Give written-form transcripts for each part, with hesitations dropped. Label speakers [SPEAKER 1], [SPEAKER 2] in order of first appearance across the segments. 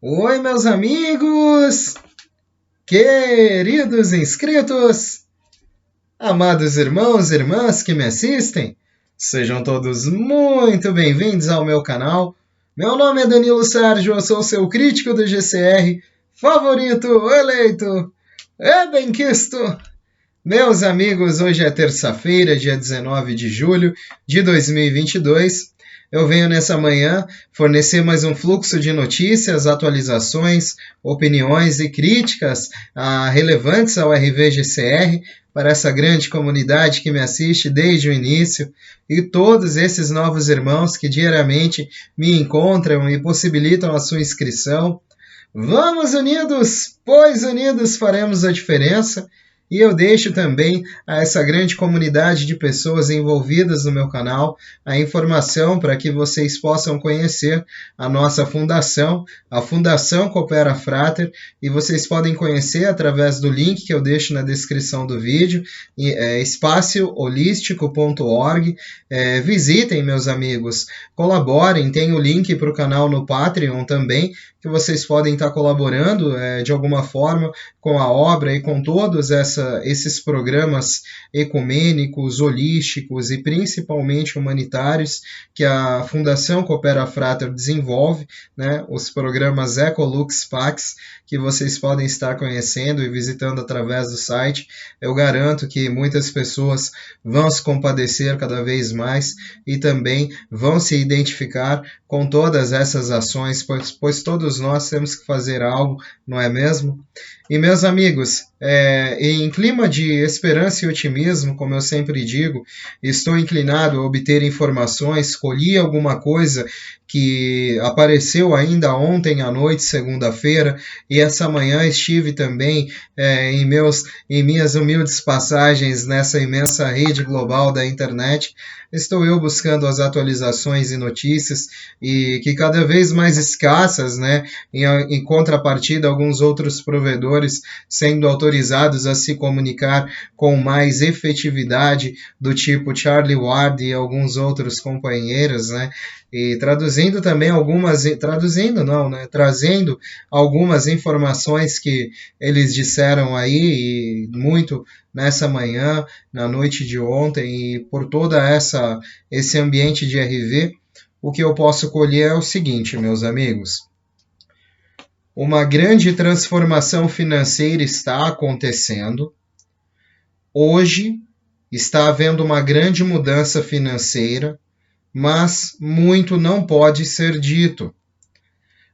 [SPEAKER 1] Oi, meus amigos, queridos inscritos, amados irmãos e irmãs que me assistem, sejam todos muito bem-vindos ao meu canal. Meu nome é Danilo Sérgio, eu sou seu crítico do GCR, favorito, eleito e benquisto. Meus amigos, hoje é terça-feira, dia 19 de julho de 2022. Eu venho nessa manhã fornecer mais um fluxo de notícias, atualizações, opiniões e críticas relevantes ao RVGCR para essa grande comunidade que me assiste desde o início e todos esses novos irmãos que diariamente me encontram e possibilitam a sua inscrição. Vamos unidos, pois unidos faremos a diferença. E eu deixo também a essa grande comunidade de pessoas envolvidas no meu canal a informação para que vocês possam conhecer a nossa fundação, a Fundação Coopera Frater, e vocês podem conhecer através do link que eu deixo na descrição do vídeo, espacioholístico.org. Visitem, meus amigos, colaborem, tem o link para o canal no Patreon também, que vocês podem estar colaborando de alguma forma com a obra e com todos esses programas ecumênicos, holísticos e principalmente humanitários que a Fundação Coopera Frater desenvolve, né? Os programas Ecolux Pax, que vocês podem estar conhecendo e visitando através do site. Eu garanto que muitas pessoas vão se compadecer cada vez mais e também vão se identificar com todas essas ações, pois todos nós temos que fazer algo, não é mesmo? E meus amigos, em clima de esperança e otimismo, como eu sempre digo, estou inclinado a obter informações, colhi alguma coisa que apareceu ainda ontem à noite, segunda-feira, e essa manhã estive também em minhas humildes passagens nessa imensa rede global da internet. Estou eu buscando as atualizações e notícias, e que cada vez mais escassas, né, em contrapartida alguns outros provedores sendo autorizados a se comunicar com mais efetividade, do tipo Charlie Ward e alguns outros companheiros, né, e trazendo algumas informações que eles disseram aí, e muito nessa manhã, na noite de ontem, e por toda esse ambiente de RV, o que eu posso colher é o seguinte, meus amigos. Uma grande transformação financeira está acontecendo. Hoje está havendo uma grande mudança financeira, mas muito não pode ser dito.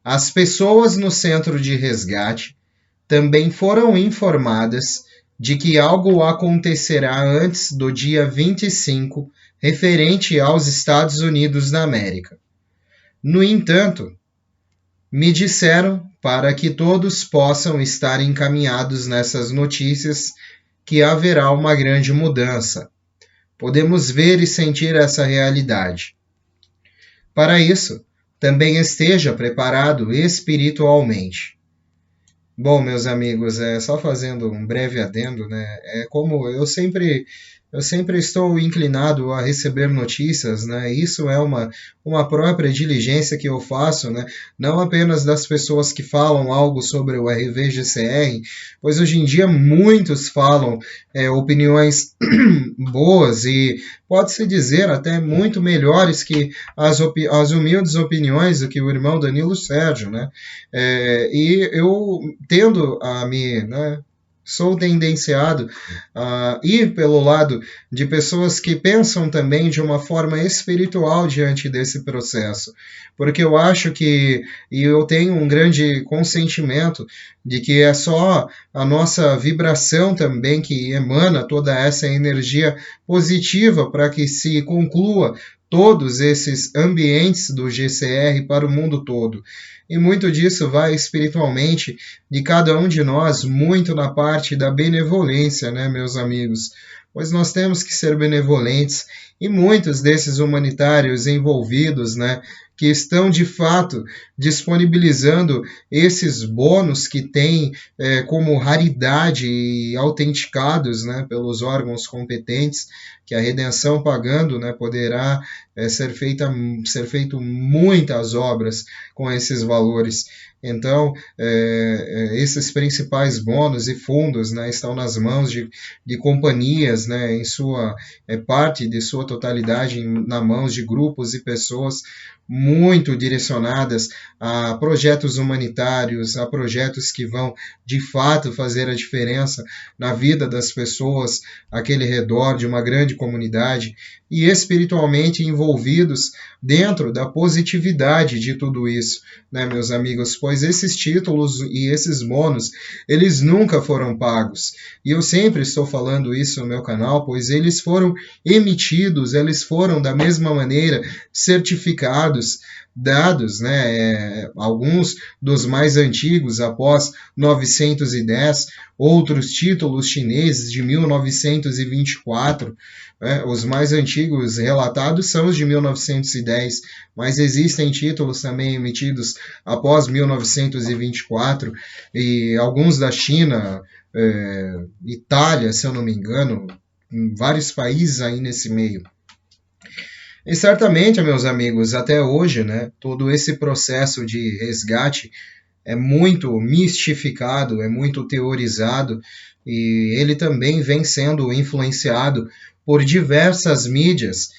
[SPEAKER 1] As pessoas no centro de resgate também foram informadas de que algo acontecerá antes do dia 25, referente aos Estados Unidos da América. No entanto, me disseram para que todos possam estar encaminhados nessas notícias que haverá uma grande mudança. Podemos ver e sentir essa realidade. Para isso, também esteja preparado espiritualmente. Bom, meus amigos, só fazendo um breve adendo, né? Como eu sempre estou inclinado a receber notícias, né? Isso é uma própria diligência que eu faço, né? Não apenas das pessoas que falam algo sobre o RVGCR, pois hoje em dia muitos falam opiniões boas e pode-se dizer até muito melhores que as humildes opiniões do que o irmão Danilo Sérgio, né? E eu tendo a me, né, sou tendenciado a ir pelo lado de pessoas que pensam também de uma forma espiritual diante desse processo, porque eu acho que, e eu tenho um grande consentimento de que é só a nossa vibração também que emana toda essa energia positiva para que se conclua todos esses ambientes do GCR para o mundo todo. E muito disso vai espiritualmente de cada um de nós, muito na parte da benevolência, né, meus amigos? Pois nós temos que ser benevolentes, e muitos desses humanitários envolvidos, né, que estão de fato disponibilizando esses bônus que têm como raridade e autenticados, né, pelos órgãos competentes, que a redenção pagando, né, poderá ser feito muitas obras com esses valores. Então, esses principais bônus e fundos, né, estão nas mãos de companhias, né, em sua parte de sua totalidade, na mãos de grupos e pessoas muito direcionadas a projetos humanitários, a projetos que vão de fato fazer a diferença na vida das pessoas àquele redor de uma grande comunidade, e espiritualmente envolvidos dentro da positividade de tudo isso, né, meus amigos? Pois esses títulos e esses bônus, eles nunca foram pagos. E eu sempre estou falando isso no meu canal, pois eles foram emitidos, eles foram da mesma maneira certificados, dados, né, alguns dos mais antigos após 910, outros títulos chineses de 1924, né, os mais antigos relatados são os de 1910, mas existem títulos também emitidos após 1924, e alguns da China, Itália, se eu não me engano, em vários países aí nesse meio. E certamente, meus amigos, até hoje, né, todo esse processo de resgate é muito mistificado, é muito teorizado, e ele também vem sendo influenciado por diversas mídias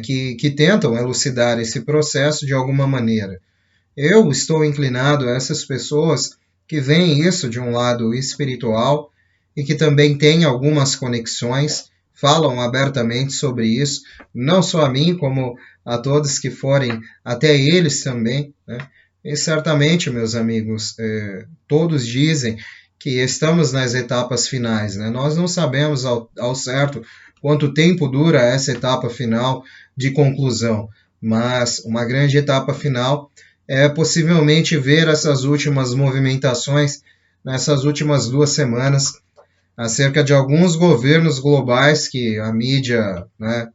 [SPEAKER 1] que tentam elucidar esse processo de alguma maneira. Eu estou inclinado a essas pessoas que veem isso de um lado espiritual e que também têm algumas conexões, falam abertamente sobre isso, não só a mim, como a todos que forem até eles também, né? E certamente, meus amigos, todos dizem que estamos nas etapas finais, né? Nós não sabemos ao certo quanto tempo dura essa etapa final de conclusão, mas uma grande etapa final é possivelmente ver essas últimas movimentações nessas últimas 2 semanas acerca de alguns governos globais que a mídia, né,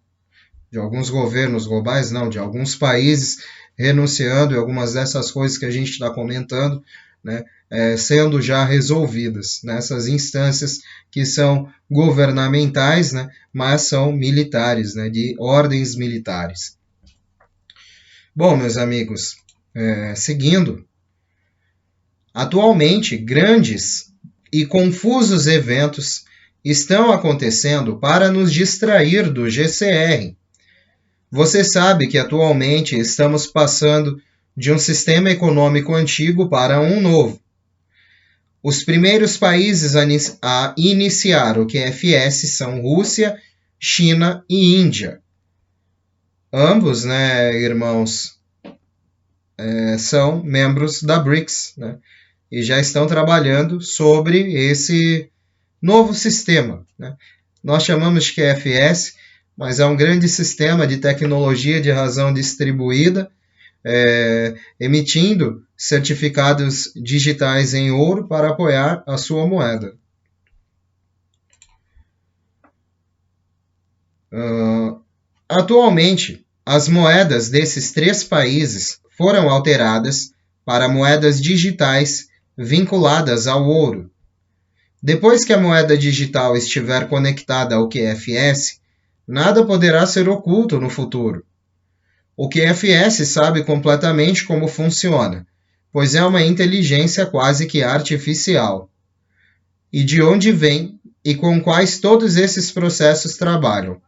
[SPEAKER 1] de alguns governos globais, não, de alguns países renunciando e algumas dessas coisas que a gente está comentando, né, sendo já resolvidas nessas instâncias que são governamentais, né, mas são militares, né, de ordens militares. Bom, meus amigos, seguindo, atualmente grandes e confusos eventos estão acontecendo para nos distrair do GCR. Você sabe que atualmente estamos passando de um sistema econômico antigo para um novo. Os primeiros países a iniciar o QFS são Rússia, China e Índia. Ambos, né, irmãos, são membros da BRICS, né, e já estão trabalhando sobre esse novo sistema, né? Nós chamamos de QFS, mas é um grande sistema de tecnologia de razão distribuída, emitindo certificados digitais em ouro para apoiar a sua moeda. Atualmente, as moedas desses 3 países foram alteradas para moedas digitais vinculadas ao ouro. Depois que a moeda digital estiver conectada ao QFS, nada poderá ser oculto no futuro. O QFS sabe completamente como funciona, pois é uma inteligência quase que artificial. E de onde vem e com quais todos esses processos trabalham.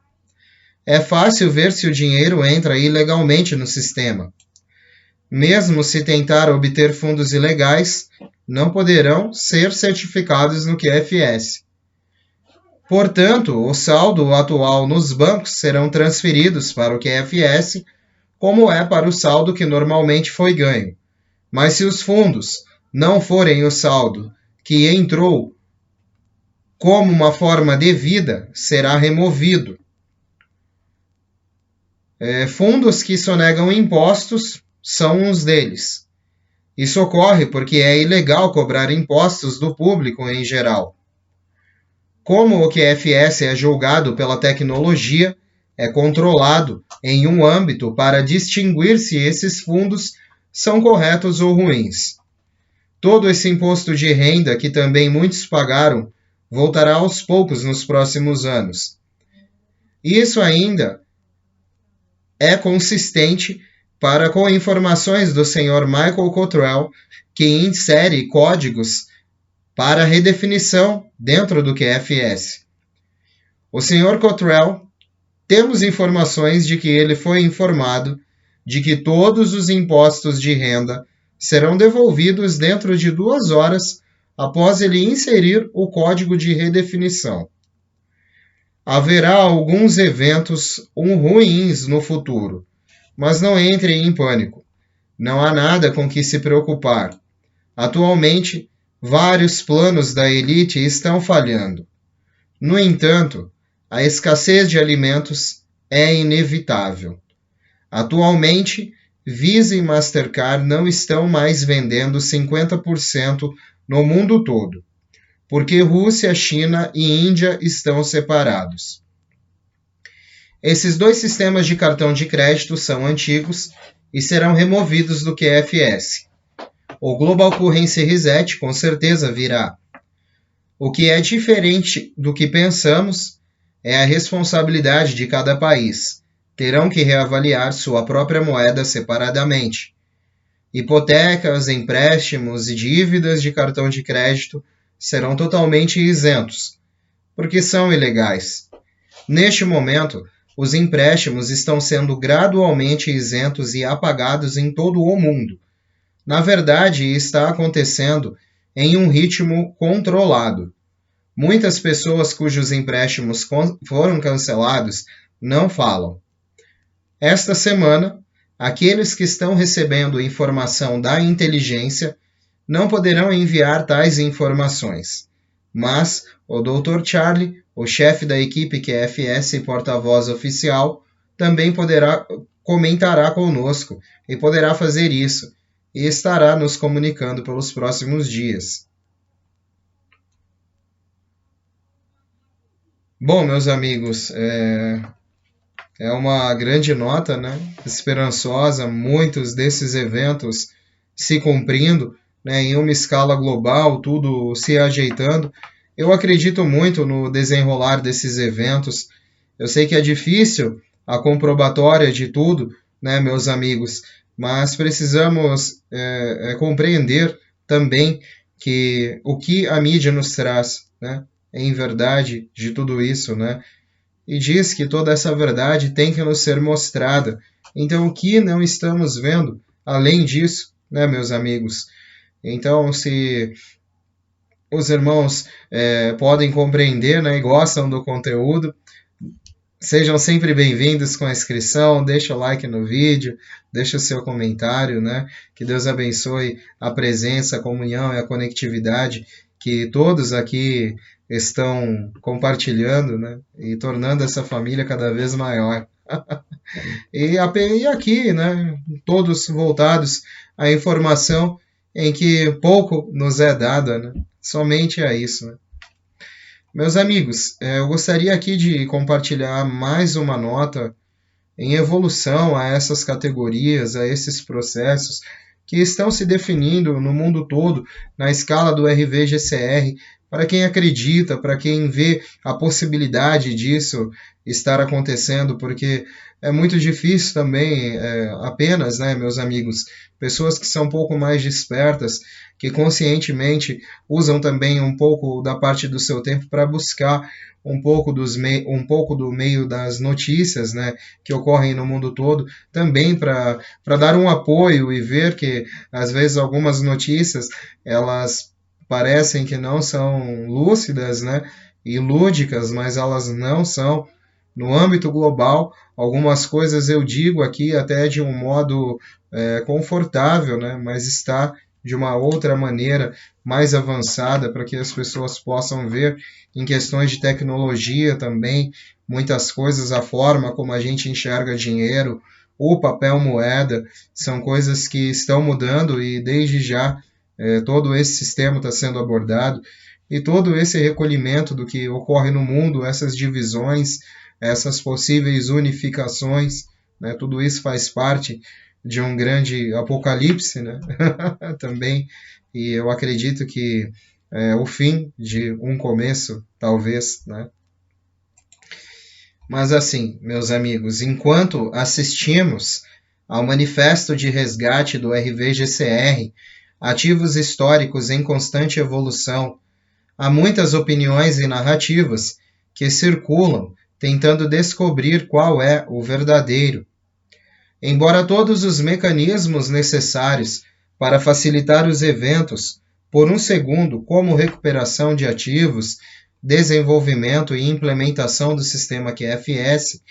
[SPEAKER 1] É fácil ver se o dinheiro entra ilegalmente no sistema. Mesmo se tentar obter fundos ilegais, não poderão ser certificados no QFS. Portanto, o saldo atual nos bancos serão transferidos para o QFS, como é para o saldo que normalmente foi ganho. Mas se os fundos não forem o saldo que entrou como uma forma devida, será removido. Fundos que sonegam impostos são uns deles. Isso ocorre porque é ilegal cobrar impostos do público em geral. Como o QFS é julgado pela tecnologia, é controlado em um âmbito para distinguir se esses fundos são corretos ou ruins. Todo esse imposto de renda que também muitos pagaram voltará aos poucos nos próximos anos. Isso ainda é consistente para com informações do Sr. Michael Cottrell, que insere códigos para redefinição dentro do QFS. O Sr. Cottrell, temos informações de que ele foi informado de que todos os impostos de renda serão devolvidos dentro de 2 horas após ele inserir o código de redefinição. Haverá alguns eventos ruins no futuro, mas não entre em pânico. Não há nada com que se preocupar. Atualmente, vários planos da elite estão falhando. No entanto, a escassez de alimentos é inevitável. Atualmente, Visa e Mastercard não estão mais vendendo 50% no mundo todo, porque Rússia, China e Índia estão separados. Esses 2 sistemas de cartão de crédito são antigos e serão removidos do QFS. O Global Currency Reset com certeza virá. O que é diferente do que pensamos é a responsabilidade de cada país. Terão que reavaliar sua própria moeda separadamente. Hipotecas, empréstimos e dívidas de cartão de crédito serão totalmente isentos, porque são ilegais. Neste momento, os empréstimos estão sendo gradualmente isentos e apagados em todo o mundo. Na verdade, está acontecendo em um ritmo controlado. Muitas pessoas cujos empréstimos foram cancelados não falam. Esta semana, aqueles que estão recebendo informação da inteligência não poderão enviar tais informações, mas o Dr. Charlie, o chefe da equipe QFS e porta-voz oficial, também comentará conosco e poderá fazer isso, e estará nos comunicando pelos próximos dias. Bom, meus amigos, é uma grande nota, né? Esperançosa, muitos desses eventos se cumprindo, né? Em uma escala global, tudo se ajeitando. Eu acredito muito no desenrolar desses eventos. Eu sei que é difícil a comprobatória de tudo, né, meus amigos, mas precisamos compreender também que o que a mídia nos traz, né, em verdade de tudo isso, né, e diz que toda essa verdade tem que nos ser mostrada. Então, o que não estamos vendo, além disso, né, meus amigos? Então, se os irmãos podem compreender, né, e gostam do conteúdo, sejam sempre bem-vindos com a inscrição, deixa o like no vídeo, deixa o seu comentário, né? Que Deus abençoe a presença, a comunhão e a conectividade que todos aqui estão compartilhando, né? E tornando essa família cada vez maior. E aqui, né? Todos voltados à informação em que pouco nos é dada, né? Somente a isso, né? Meus amigos, eu gostaria aqui de compartilhar mais uma nota em evolução a essas categorias, a esses processos que estão se definindo no mundo todo, na escala do RVGCR, para quem acredita, para quem vê a possibilidade disso estar acontecendo, porque é muito difícil também, apenas, né, meus amigos, pessoas que são um pouco mais despertas, que conscientemente usam também um pouco da parte do seu tempo para buscar um pouco do meio das notícias, né, que ocorrem no mundo todo, também para dar um apoio e ver que, às vezes, algumas notícias, elas parecem que não são lúcidas, né, e lúdicas, mas elas não são. No âmbito global, algumas coisas eu digo aqui até de um modo confortável, né, mas está de uma outra maneira mais avançada para que as pessoas possam ver em questões de tecnologia também, muitas coisas, a forma como a gente enxerga dinheiro, o papel moeda, são coisas que estão mudando e desde já todo esse sistema está sendo abordado e todo esse recolhimento do que ocorre no mundo, essas divisões, essas possíveis unificações, né? Tudo isso faz parte de um grande apocalipse, né? Também, e eu acredito que é o fim de um começo, talvez, né? Mas assim, meus amigos, enquanto assistimos ao manifesto de resgate do RVGCR, ativos históricos em constante evolução, há muitas opiniões e narrativas que circulam tentando descobrir qual é o verdadeiro. Embora todos os mecanismos necessários para facilitar os eventos, por um segundo, como recuperação de ativos, desenvolvimento e implementação do sistema QFS,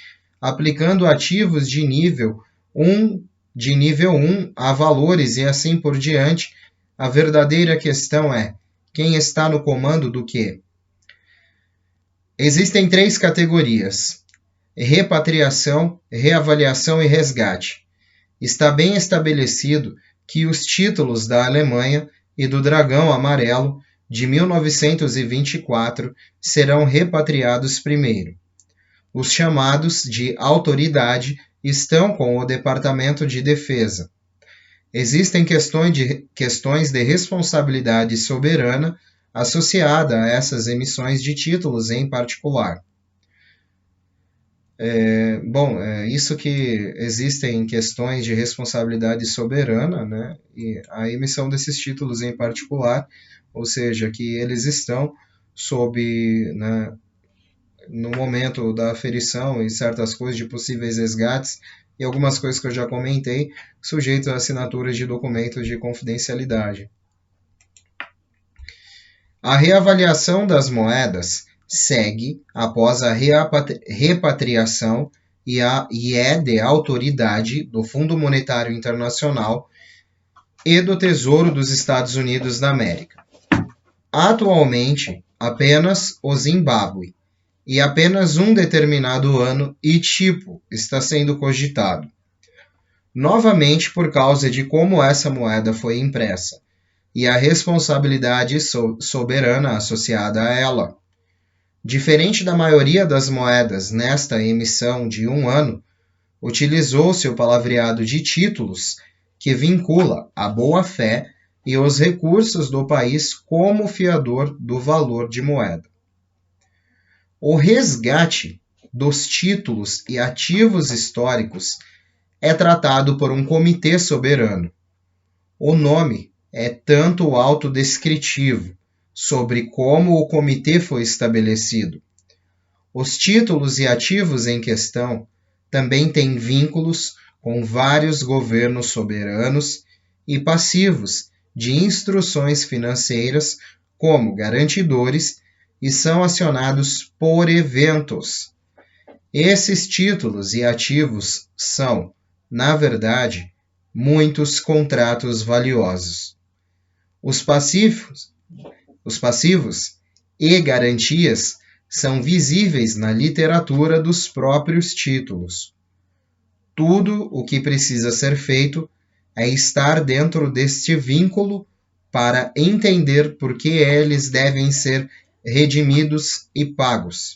[SPEAKER 1] aplicando ativos de nível 1 a valores e assim por diante, a verdadeira questão é: quem está no comando do quê? Existem 3 categorias: repatriação, reavaliação e resgate. Está bem estabelecido que os títulos da Alemanha e do Dragão Amarelo de 1924 serão repatriados primeiro. Os chamados de autoridade estão com o Departamento de Defesa. Existem questões de responsabilidade soberana associada a essas emissões de títulos em particular. Isso que existem questões de responsabilidade soberana, né, e a emissão desses títulos em particular, ou seja, que eles estão sob, né, no momento da aferição e certas coisas de possíveis resgates e algumas coisas que eu já comentei, sujeitos a assinaturas de documentos de confidencialidade. A reavaliação das moedas segue após a repatriação e é de autoridade do Fundo Monetário Internacional e do Tesouro dos Estados Unidos da América. Atualmente, apenas o Zimbábue e apenas um determinado ano e tipo está sendo cogitado. Novamente por causa de como essa moeda foi impressa e a responsabilidade soberana associada a ela. Diferente da maioria das moedas nesta emissão de um ano, utilizou-se o palavreado de títulos, que vincula a boa-fé e os recursos do país como fiador do valor de moeda. O resgate dos títulos e ativos históricos é tratado por um comitê soberano. O nome é tanto autodescritivo sobre como o comitê foi estabelecido. Os títulos e ativos em questão também têm vínculos com vários governos soberanos e passivos de instruções financeiras como garantidores e são acionados por eventos. Esses títulos e ativos são, na verdade, muitos contratos valiosos. Os passivos e garantias são visíveis na literatura dos próprios títulos. Tudo o que precisa ser feito é estar dentro deste vínculo para entender por que eles devem ser redimidos e pagos.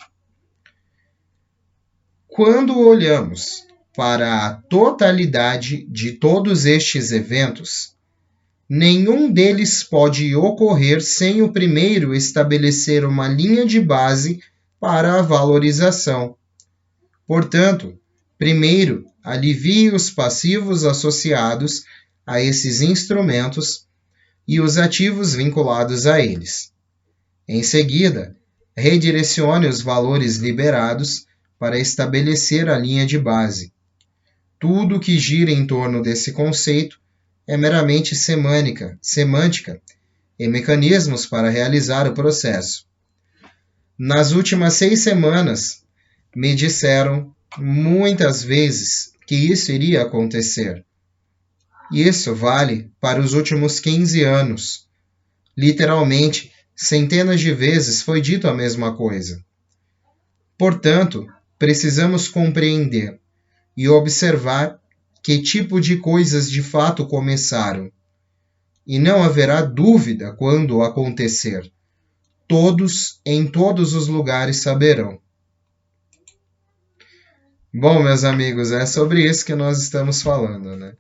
[SPEAKER 1] Quando olhamos para a totalidade de todos estes eventos, nenhum deles pode ocorrer sem o primeiro estabelecer uma linha de base para a valorização. Portanto, primeiro, alivie os passivos associados a esses instrumentos e os ativos vinculados a eles. Em seguida, redirecione os valores liberados para estabelecer a linha de base. Tudo que gira em torno desse conceito é meramente semântica e mecanismos para realizar o processo. Nas últimas 6 semanas, me disseram muitas vezes que isso iria acontecer. Isso vale para os últimos 15 anos. Literalmente, centenas de vezes foi dito a mesma coisa. Portanto, precisamos compreender e observar que tipo de coisas de fato começaram. E não haverá dúvida quando acontecer. Todos, em todos os lugares, saberão. Bom, meus amigos, é sobre isso que nós estamos falando, né?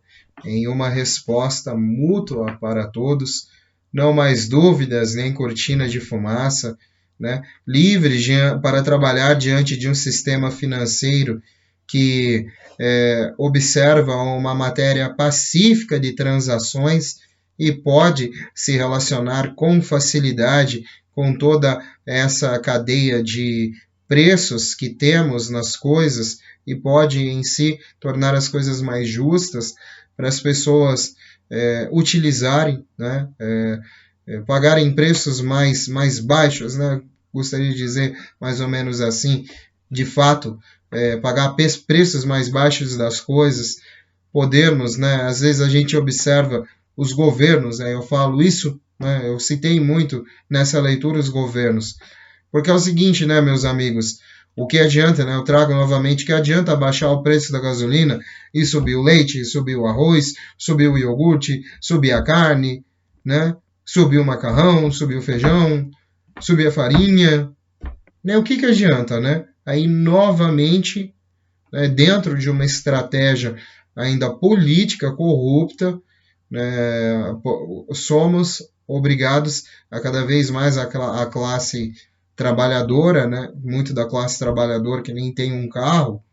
[SPEAKER 1] Em uma resposta mútua para todos, não mais dúvidas nem cortina de fumaça, né? Livres para trabalhar diante de um sistema financeiro que observa uma matéria pacífica de transações e pode se relacionar com facilidade com toda essa cadeia de preços que temos nas coisas e pode em si tornar as coisas mais justas para as pessoas utilizarem, né, pagarem preços mais baixos, né, gostaria de dizer mais ou menos assim, de fato, pagar preços mais baixos das coisas, podermos, né, às vezes a gente observa os governos, né, eu falo isso, né, eu citei muito nessa leitura os governos, porque é o seguinte, né, meus amigos, o que adianta, né? Eu trago novamente que adianta baixar o preço da gasolina e subir o leite, subir o arroz, subir o iogurte, subir a carne, né? Subir o macarrão, subir o feijão, subir a farinha, né? O que adianta, né? Aí novamente, né, dentro de uma estratégia ainda política corrupta, né, somos obrigados a cada vez mais a classe trabalhadora, né, muito da classe trabalhadora que nem tem um carro,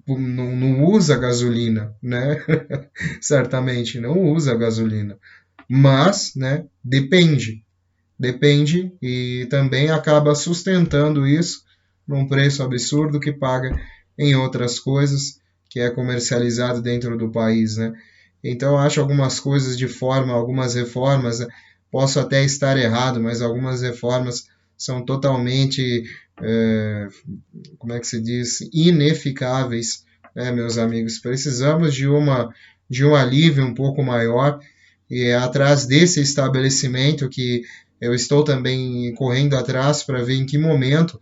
[SPEAKER 1] não usa gasolina, né? Certamente não usa gasolina, mas, né, depende e também acaba sustentando isso num preço absurdo que paga em outras coisas que é comercializado dentro do país, né? Então eu acho algumas coisas de forma, algumas reformas, posso até estar errado, mas algumas reformas são totalmente, como é que se diz, ineficáveis, né, meus amigos? Precisamos de um alívio um pouco maior e é atrás desse estabelecimento que eu estou também correndo atrás para ver em que momento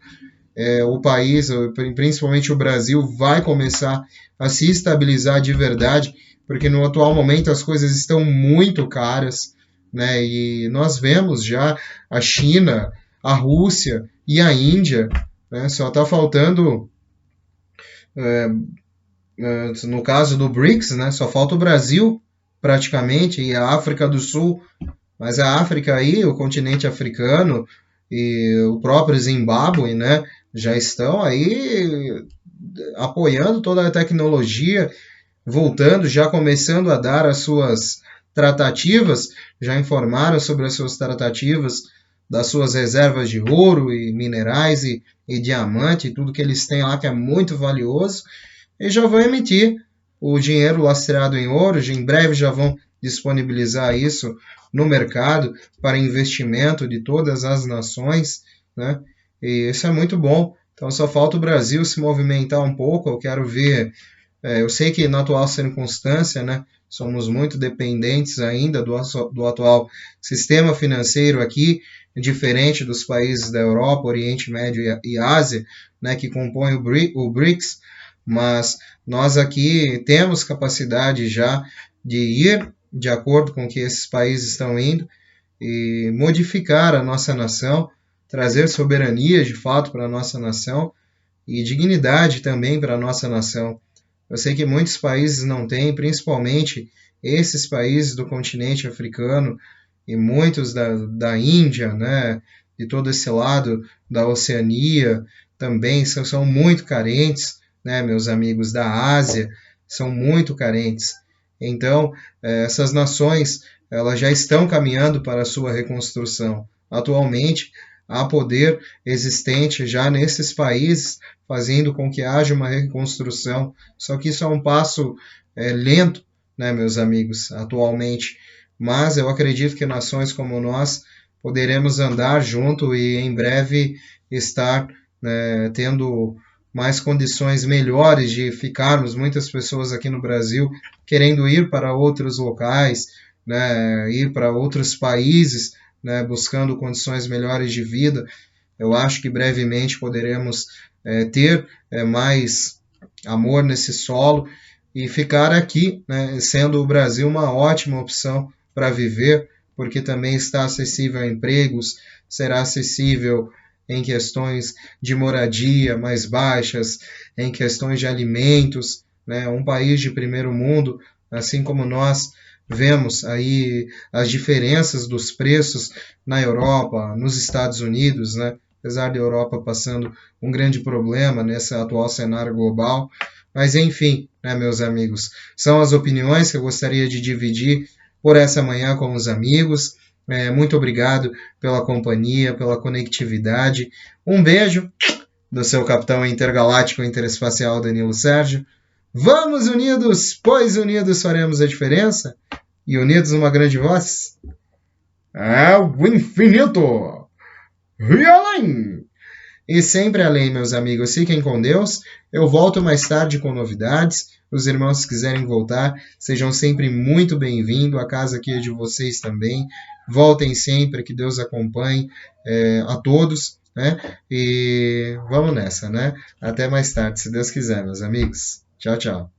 [SPEAKER 1] o país, principalmente o Brasil, vai começar a se estabilizar de verdade, porque no atual momento as coisas estão muito caras, né? E nós vemos já a China, a Rússia e a Índia, né? Só está faltando, no caso do BRICS, né? Só falta o Brasil praticamente e a África do Sul, mas a África aí, o continente africano e o próprio Zimbábue, né, já estão aí apoiando toda a tecnologia, voltando, já começando a dar as suas tratativas, já informaram sobre as suas tratativas das suas reservas de ouro e minerais e diamante, tudo que eles têm lá que é muito valioso, e já vão emitir o dinheiro lastreado em ouro, em breve já vão disponibilizar isso no mercado para investimento de todas as nações, né? E isso é muito bom. Então só falta o Brasil se movimentar um pouco. Eu quero ver. Eu sei que na atual circunstância, né, somos muito dependentes ainda do atual sistema financeiro aqui, diferente dos países da Europa, Oriente Médio e Ásia, né, que compõem o BRICS, mas nós aqui temos capacidade já de ir de acordo com que esses países estão indo e modificar a nossa nação, trazer soberania de fato para a nossa nação e dignidade também para a nossa nação. Eu sei que muitos países não têm, principalmente esses países do continente africano e muitos da Índia, né, de todo esse lado da Oceania, também são muito carentes, né, meus amigos da Ásia, são muito carentes. Então, essas nações elas já estão caminhando para a sua reconstrução. Atualmente, há poder existente já nesses países, fazendo com que haja uma reconstrução. Só que isso é um passo lento, né, meus amigos, atualmente. Mas eu acredito que nações como nós poderemos andar junto e em breve estar tendo mais condições melhores de ficarmos, muitas pessoas aqui no Brasil querendo ir para outros locais, né, ir para outros países, né, buscando condições melhores de vida. Eu acho que brevemente poderemos ter mais amor nesse solo e ficar aqui, né, sendo o Brasil uma ótima opção para viver, porque também está acessível a empregos, será acessível em questões de moradia mais baixas, em questões de alimentos, né? Um país de primeiro mundo, assim como nós vemos aí as diferenças dos preços na Europa, nos Estados Unidos, né? Apesar da Europa passando um grande problema nesse atual cenário global. Mas enfim, né, meus amigos, são as opiniões que eu gostaria de dividir por essa manhã com os amigos. Muito obrigado pela companhia, pela conectividade. Um beijo do seu capitão intergaláctico interespacial Danilo Sérgio. Vamos unidos, pois unidos faremos a diferença. E unidos numa grande voz. Ao infinito e além! E sempre além, meus amigos. Fiquem com Deus. Eu volto mais tarde com novidades. Os irmãos que quiserem voltar, sejam sempre muito bem-vindos. A casa aqui é de vocês também. Voltem sempre, que Deus acompanhe a todos, né? E vamos nessa, né? Até mais tarde, se Deus quiser, meus amigos. Tchau, tchau.